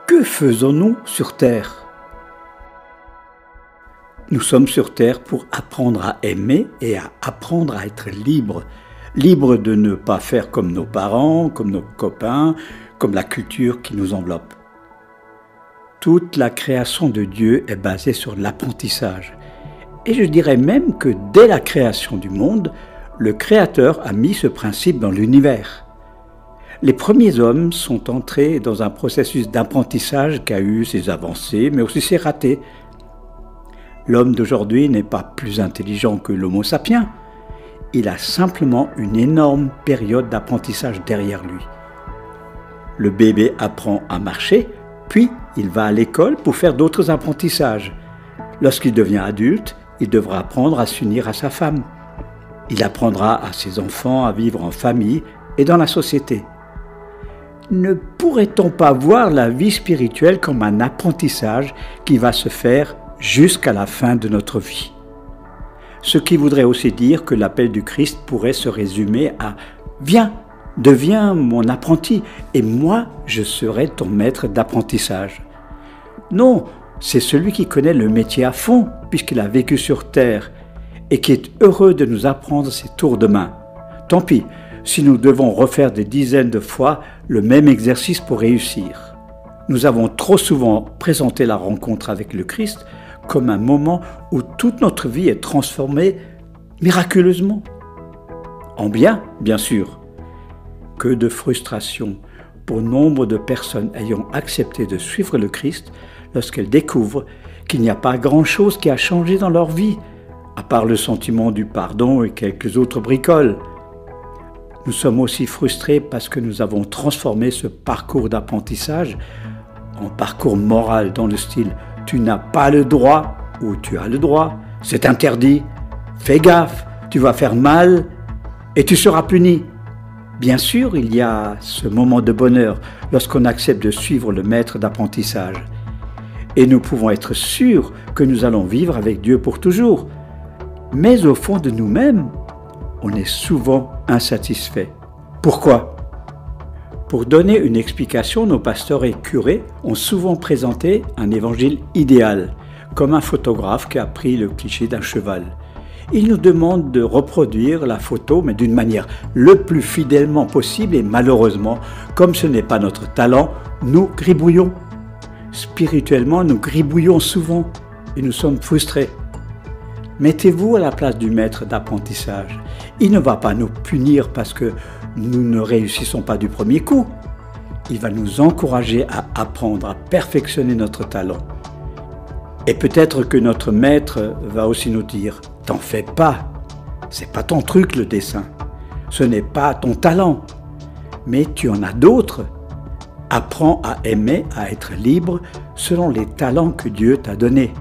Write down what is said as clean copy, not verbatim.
Que faisons-nous sur Terre? Nous sommes sur Terre pour apprendre à aimer et à apprendre à être libre. Libre de ne pas faire comme nos parents, comme nos copains, comme la culture qui nous enveloppe. Toute la création de Dieu est basée sur l'apprentissage. Et je dirais même que dès la création du monde, le Créateur a mis ce principe dans l'univers. Les premiers hommes sont entrés dans un processus d'apprentissage qui a eu ses avancées, mais aussi ses ratés. L'homme d'aujourd'hui n'est pas plus intelligent que l'Homo sapiens. Il a simplement une énorme période d'apprentissage derrière lui. Le bébé apprend à marcher, puis il va à l'école pour faire d'autres apprentissages. Lorsqu'il devient adulte, il devra apprendre à s'unir à sa femme. Il apprendra à ses enfants à vivre en famille et dans la société. Ne pourrait-on pas voir la vie spirituelle comme un apprentissage qui va se faire jusqu'à la fin de notre vie? Ce qui voudrait aussi dire que l'appel du Christ pourrait se résumer à « Viens, deviens mon apprenti, et moi je serai ton maître d'apprentissage ». Non, c'est celui qui connaît le métier à fond, puisqu'il a vécu sur terre, et qui est heureux de nous apprendre ses tours de main. Tant pis, si nous devons refaire des dizaines de fois le même exercice pour réussir. Nous avons trop souvent présenté la rencontre avec le Christ comme un moment où toute notre vie est transformée miraculeusement. En bien, bien sûr. Que de frustration pour nombre de personnes ayant accepté de suivre le Christ lorsqu'elles découvrent qu'il n'y a pas grand-chose qui a changé dans leur vie, à part le sentiment du pardon et quelques autres bricoles. Nous sommes aussi frustrés parce que nous avons transformé ce parcours d'apprentissage en parcours moral dans le style « tu n'as pas le droit » ou « tu as le droit »,« c'est interdit »,« fais gaffe, tu vas faire mal et tu seras puni ». Bien sûr, il y a ce moment de bonheur lorsqu'on accepte de suivre le maître d'apprentissage. Et nous pouvons être sûrs que nous allons vivre avec Dieu pour toujours. Mais au fond de nous-mêmes, on est souvent insatisfait. Pourquoi? Pour donner une explication, nos pasteurs et curés ont souvent présenté un évangile idéal, comme un photographe qui a pris le cliché d'un cheval. Ils nous demandent de reproduire la photo, mais d'une manière le plus fidèlement possible, et malheureusement, comme ce n'est pas notre talent, nous gribouillons. Spirituellement, nous gribouillons souvent et nous sommes frustrés. Mettez-vous à la place du maître d'apprentissage. Il ne va pas nous punir parce que nous ne réussissons pas du premier coup. Il va nous encourager à apprendre, à perfectionner notre talent. Et peut-être que notre maître va aussi nous dire « T'en fais pas, c'est pas ton truc le dessin, ce n'est pas ton talent, mais tu en as d'autres. Apprends à aimer, à être libre selon les talents que Dieu t'a donnés. »